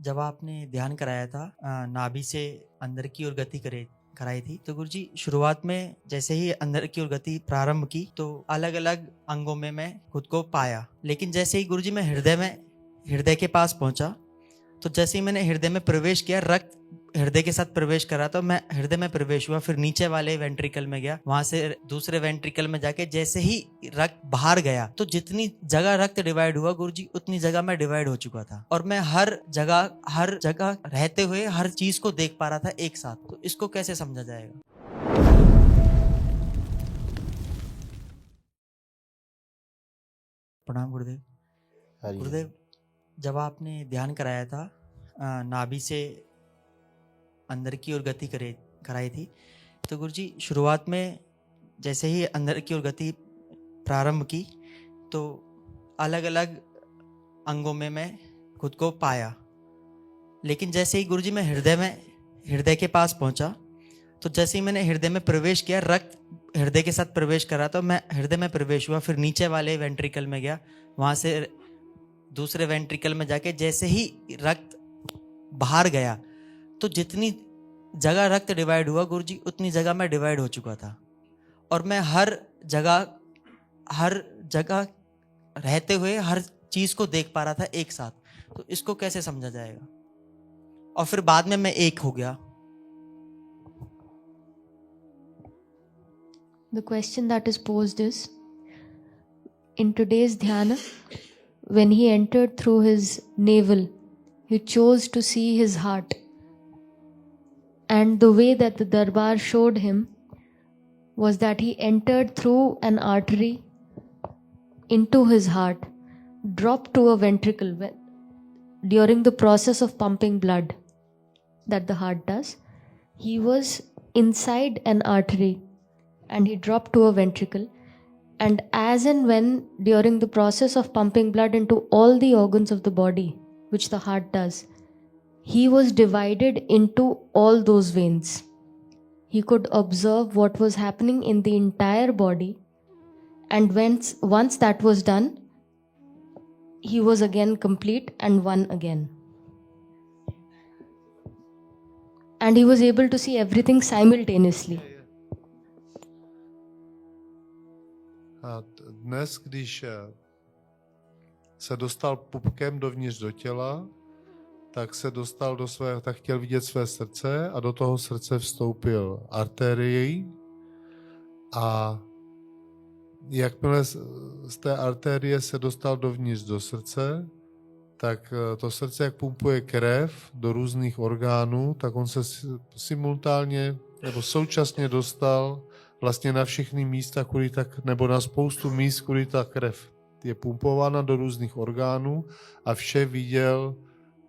जब आपने ध्यान कराया था नाभि से अंदर की ओर गति कराई थी, तो गुरुजी शुरुआत में जैसे ही अंदर की ओर गति प्रारंभ की तो अलग अलग अंगों में मैं खुद को पाया। लेकिन जैसे ही गुरुजी मैं हृदय के पास पहुंचा, तो जैसे ही मैंने हृदय में प्रवेश किया, रक्त हृदय के साथ प्रवेश करा, तो मैं हृदय में प्रवेश हुआ, फिर नीचे वाले वेंट्रिकल में गया, वहां से दूसरे वेंट्रिकल में जाके जैसे ही रक्त बाहर गया, तो जितनी जगह रक्त डिवाइड हुआ गुरुजी, उतनी जगह मैं डिवाइड हो चुका था और मैं हर जगह रहते हुए हर चीज को देख पा रहा था एक साथ। तो इसको कैसे समझा जाएगा? प्रणाम गुरुदेव। हरिओम। गुरुदेव, जब आपने ध्यान कराया था नाभि से अंदर की ओर गति कराई थी, तो गुरुजी शुरुआत में जैसे ही अंदर की ओर गति प्रारंभ की तो अलग अलग अंगों में मैं खुद को पाया। लेकिन जैसे ही गुरुजी मैं हृदय के पास पहुंचा, तो जैसे ही मैंने हृदय में प्रवेश किया, रक्त हृदय के साथ प्रवेश करा, तो मैं हृदय में प्रवेश हुआ, फिर नीचे वाले वेंट्रिकल में गया, वहां से दूसरे वेंट्रिकल में जाके जैसे ही रक्त बाहर गया, तो जितनी जगह रक्त डिवाइड हुआ गुरुजी, उतनी जगह मैं डिवाइड हो चुका था और मैं हर जगह रहते हुए हर चीज को देख पा रहा था एक साथ। तो इसको कैसे समझा जाएगा? और फिर बाद में मैं एक हो गया। The question that is posed is, in today's dhyana, when he entered through his navel, he chose to see his heart. And the way that the Darbar showed him was that he entered through an artery into his heart, dropped to a ventricle during the process of pumping blood that the heart does. He was inside an artery and he dropped to a ventricle, and as and when during the process of pumping blood into all the organs of the body, which the heart does, he was divided into all those veins. He could observe what was happening in the entire body, and once that was done, he was again complete and one again. And he was able to see everything simultaneously. A dnes, když se dostal pupkem dovnitř do těla, tak se dostal tak chtěl vidět své srdce a do toho srdce vstoupil arterií a jakmile z té artérie se dostal dovnitř do srdce, tak to srdce, jak pumpuje krev do různých orgánů, tak on se simultánně nebo současně dostal vlastně na všechny místa, nebo na spoustu míst, kudy ta krev je pumpována do různých orgánů a vše viděl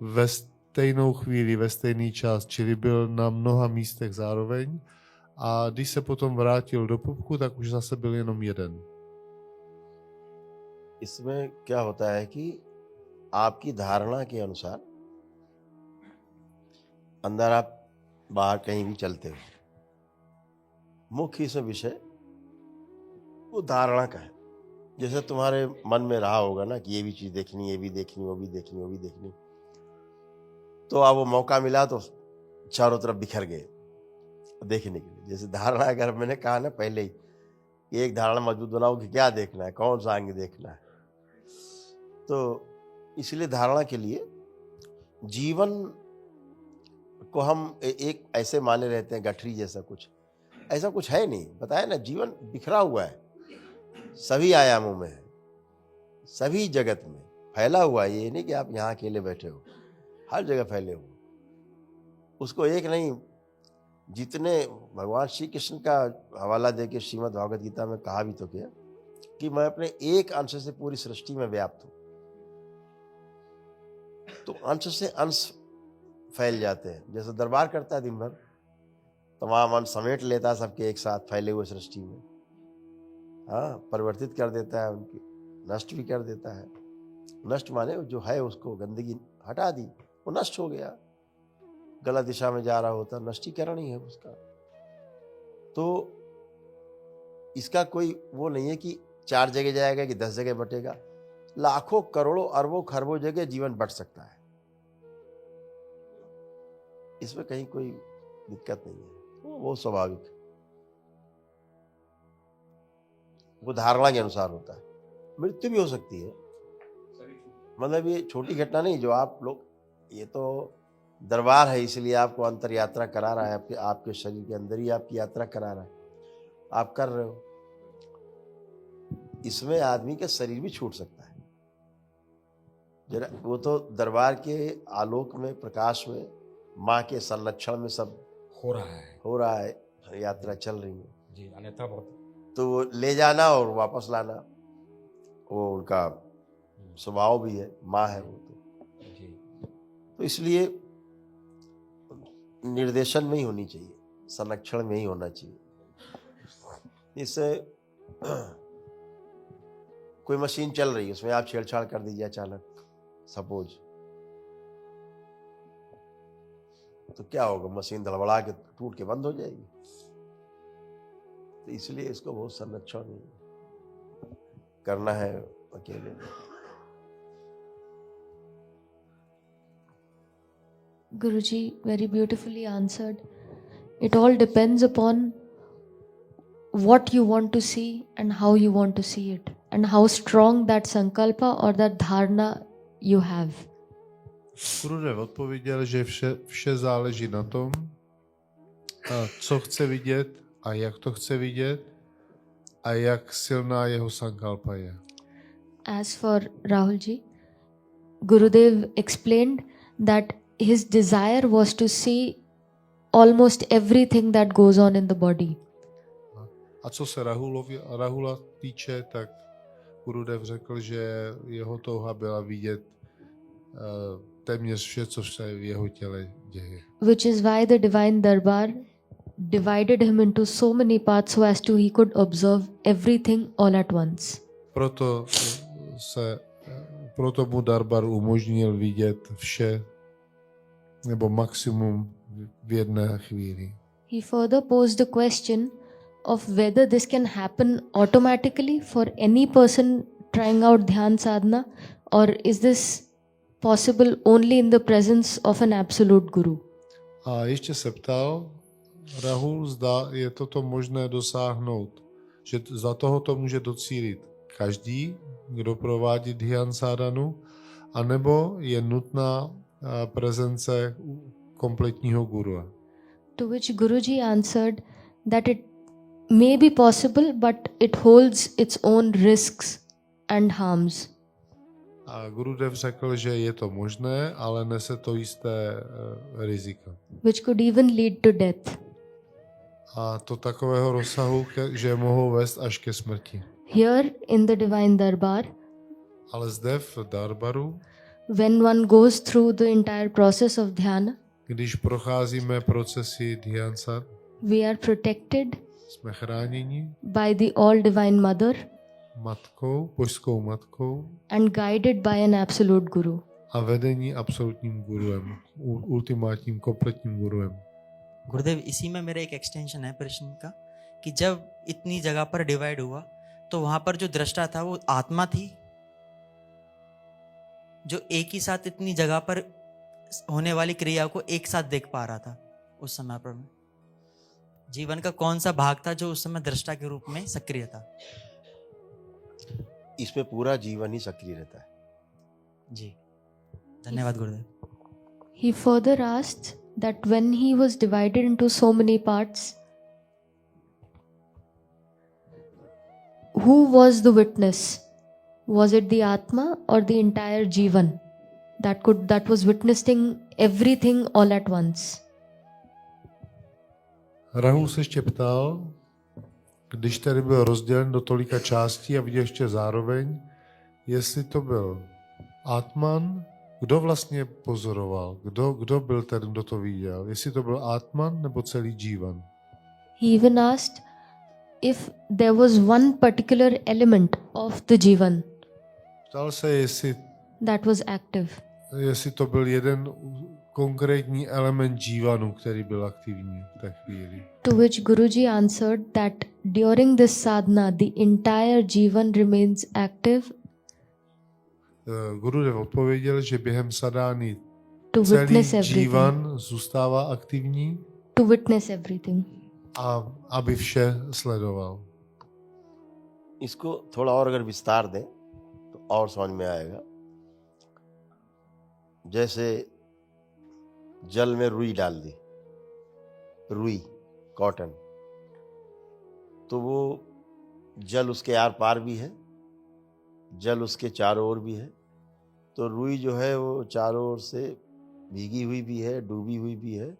ve stejnou chvíli, ve stejný čas, čili byl na mnoha místech zároveň a když se potom vrátil do pupku, tak už zase byl jenom jeden. इसमें क्या होता है कि आपकी धारणा के अनुसार अंदर आप बाहर कहीं भी चलते हो, मुख्य इसमें विषय वो धारणा का है। जैसे तुम्हारे मन में रहा होगा ना कि ये भी चीज देखनी, ये भी देखनी, वो भी देखनी, वो भी देखनी, तो अब वो मौका मिला तो चारों तरफ बिखर गए देखने के लिए। जैसे धारणा, अगर मैंने कहा ना पहले ही, एक धारणा मजबूत बनाओ कि क्या देखना है, कौन सा अंग देखना है, तो इसलिए धारणा के लिए जीवन को हम एक ऐसे माने रहते हैं गठरी जैसा कुछ, ऐसा कुछ है नहीं। बताया ना, जीवन बिखरा हुआ है, सभी आयामों में है, सभी जगत में फैला हुआ है। ये नहीं कि आप यहाँ अकेले बैठे हो, हर जगह फैले हो। उसको एक नहीं, जितने भगवान श्री कृष्ण का हवाला देके श्रीमद् भागवत गीता में कहा भी तो क्या कि मैं अपने एक अंश से पूरी सृष्टि में व्याप्त हूं। तो अंश से अंश फैल जाते हैं। जैसे दरबार करता है दिन भर, तमाम अंश समेट लेता है सबके एक साथ फैले हुए सृष्टि में, हाँ, परिवर्तित कर देता है, उनकी नष्ट भी कर देता है। नष्ट माने जो है उसको गंदगी हटा दी, वो नष्ट हो गया, गलत दिशा में जा रहा होता, नष्टीकरण ही है उसका। तो इसका कोई वो नहीं है कि 4 जगह जाएगा कि 10 जगह बटेगा। लाखों करोड़ों अरबों खरबों जगह जीवन बट सकता है। इसमें कहीं कोई दिक्कत नहीं है, वो स्वाभाविक है, वो धारणा के अनुसार होता है। मृत्यु भी हो सकती है, मतलब ये छोटी घटना नहीं जो आप लोग, ये तो दरबार है इसलिए आपको अंतर यात्रा करा रहा है, आपके शरीर के अंदर ही आपकी यात्रा करा रहा है, आप कर रहे हो। इसमें आदमी का शरीर भी छूट सकता है, जरा वो तो दरबार के आलोक में, प्रकाश में, माँ के संरक्षण में सब हो रहा है यात्रा चल रही है जी, अन्यथा बहुत तो वो ले जाना और वापस लाना वो उनका स्वभाव भी है, माँ है वो जी। तो इसलिए निर्देशन में ही होनी चाहिए, संरक्षण में ही होना चाहिए। इससे कोई मशीन चल रही है, उसमें आप छेड़छाड़ कर दीजिए अचानक सपोज, तो क्या होगा, मशीन धड़बड़ा के टूट के बंद हो जाएगी। तो इसलिए इसको बहुत संरक्षण करना है अकेले। Guruji very beautifully answered. It all depends upon what you want to see and how you want to see it, and how strong that sankalpa or that dharana you have. Gurudev odpověděl, že vše záleží na tom, co chce vidět a jak to chce vidět a jak silná jeho sankalpa je. As for Rahulji, Gurudev explained that his desire was to see almost everything that goes on in the body. A co se Rahula týče, tak Gurudev řekl, že jeho touha byla vidět téměř vše, co se v jeho těle děje. Which is why the divine Darbar divided him into so many parts so as to he could observe everything all at once. Proto mu Darbar umožnil vidět vše nebo maximum v jedné chvíli. He further posed the question of whether this can happen automatically for any person trying out dhyan sadhana, or is this possible only in the presence of an absolute guru. A ještě se ptal Rahul, zda je toto možné dosáhnout, že za tohoto může docílit každý, kdo provádí dhyan sadhanu, anebo je nutná prezence kompletního guru. To which Guruji answered that it may be possible, but it holds its own risks and harms. A Gurudev řekl, že je to možné, ale nese to jisté rizika. Which could even lead to death. A to takového rozsahu, že mohou vést až ke smrti. Here in the divine Darbar, ale zde v Darbaru, when one goes through the entire process of dhyana, když procházíme procesy dhyan sadhana, we are protected jsme chráněni by the all divine mother matkou, božskou matkou and guided by an absolute guru. a vedení absolutním guruem, ultimátním kompletním guruem. गुरुदेव, इसी में मेरा एक extension है प्रश्न का कि जब इतनी जगह पर डिवाइड हुआ तो वहां पर जो दृष्टा था वो आत्मा थी जो एक ही साथ इतनी जगह पर होने वाली क्रिया को एक साथ देख पा रहा था। उस समय पर जीवन का कौन सा भाग था जो उस समय दृष्टा के रूप में सक्रिय था? इसमें पूरा जीवन ही सक्रिय रहता है। जी, धन्यवाद गुरुदेव। He further asked that when he was divided into so many parts, who was the witness? Was it the Atma or the entire Jivan that was witnessing everything all at once? Rahul se ještě ptal, když tady byl rozdělen do tolika částí a viděl ještě zároveň, jestli to byl Atman, kdo vlastně pozoroval, kdo byl ten, kdo to viděl, jestli to byl Atman nebo celý Jivan. He even asked if there was one particular element of the Jivan Ptal se, that was active. jestli to byl jeden konkrétní element Jivanu, který byl aktivní v té chvíli. To which Guruji answered that during this sadhana, the entire Jivan remains active. Gurudev odpověděl, že během sadány to celý witness everything. džívan zůstává aktivní To witness everything. a aby vše sledoval. इसको थोड़ा और अगर विस्तार दें तो और समझ में आएगा। जैसे जल में रुई डाल दी, रुई कॉटन, तो वो जल उसके आर पार भी है, जल उसके चारों ओर भी है। तो रुई जो है वो चारों ओर से भीगी हुई भी है, डूबी हुई भी है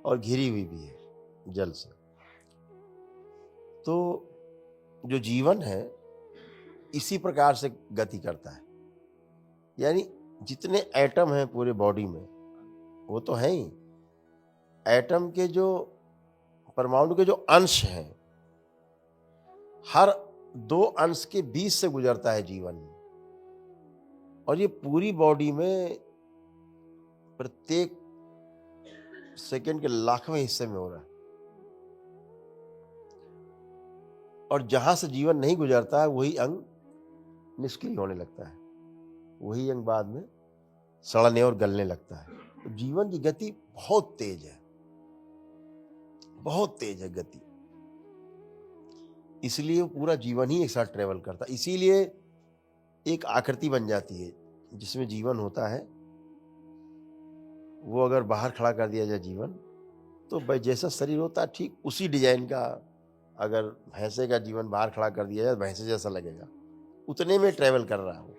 और घिरी हुई भी है जल से। तो जो जीवन है इसी प्रकार से गति करता है। यानी जितने एटम हैं पूरे बॉडी में वो तो हैं ही, एटम के जो परमाणु के जो अंश हैं, हर 2 अंश के बीच से गुजरता है जीवन में। और ये पूरी बॉडी में प्रत्येक सेकंड के लाखवें हिस्से में हो रहा है। और जहां से जीवन नहीं गुजरता है वही अंग निष्क्रिय होने लगता है, वही अंग बाद में सड़ने और गलने लगता है। तो जीवन की गति बहुत तेज है, बहुत तेज है गति। इसलिए वो पूरा जीवन ही एक साथ ट्रेवल करता है। इसीलिए एक आकृति बन जाती है जिसमें जीवन होता है, वो अगर बाहर खड़ा कर दिया जाए जीवन, तो भाई जैसा शरीर होता है ठीक उसी डिजाइन का अगर भैंसे का जीवन बाहर खड़ा कर दिया जाए, भैंसे जैसा लगेगा, उतने में ट्रेवल कर रहा हो,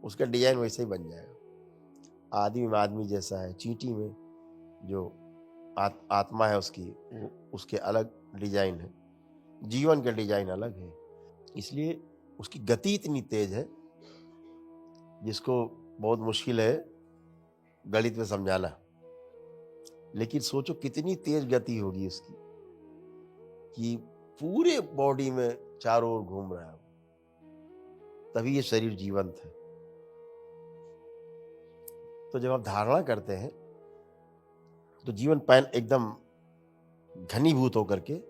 उसका डिजाइन वैसे ही बन जाएगा। आदमी में आदमी जैसा है, चींटी में जो आत्मा है उसकी, वो उसके अलग डिजाइन है, जीवन का डिजाइन अलग है। इसलिए उसकी गति इतनी तेज है जिसको बहुत मुश्किल है गणित में समझाना। लेकिन सोचो कितनी तेज गति होगी उसकी कि पूरे बॉडी में चारों ओर घूम रहा है, तभी ये शरीर जीवंत है। तो जब आप धारणा करते हैं तो जीवन पैन एकदम घनीभूत होकर के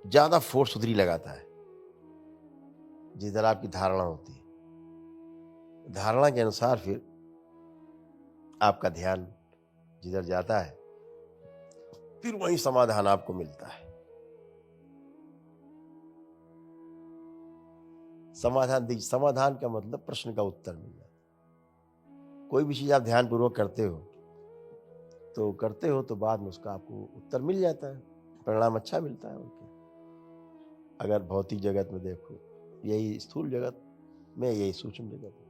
ज्यादा फोर्स उधरी लगाता है जिधर आपकी धारणा होती है। धारणा के अनुसार फिर आपका ध्यान जिधर जाता है फिर वही समाधान आपको मिलता है। समाधान का मतलब प्रश्न का उत्तर मिलना। कोई भी चीज आप ध्यान पूर्वक करते हो तो बाद में उसका आपको उत्तर मिल जाता है, परिणाम अच्छा मिलता है। और क्या, अगर भौतिक जगत में देखो, यही स्थूल जगत में, यही सूक्ष्म जगत में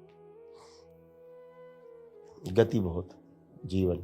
गति बहुत जीवन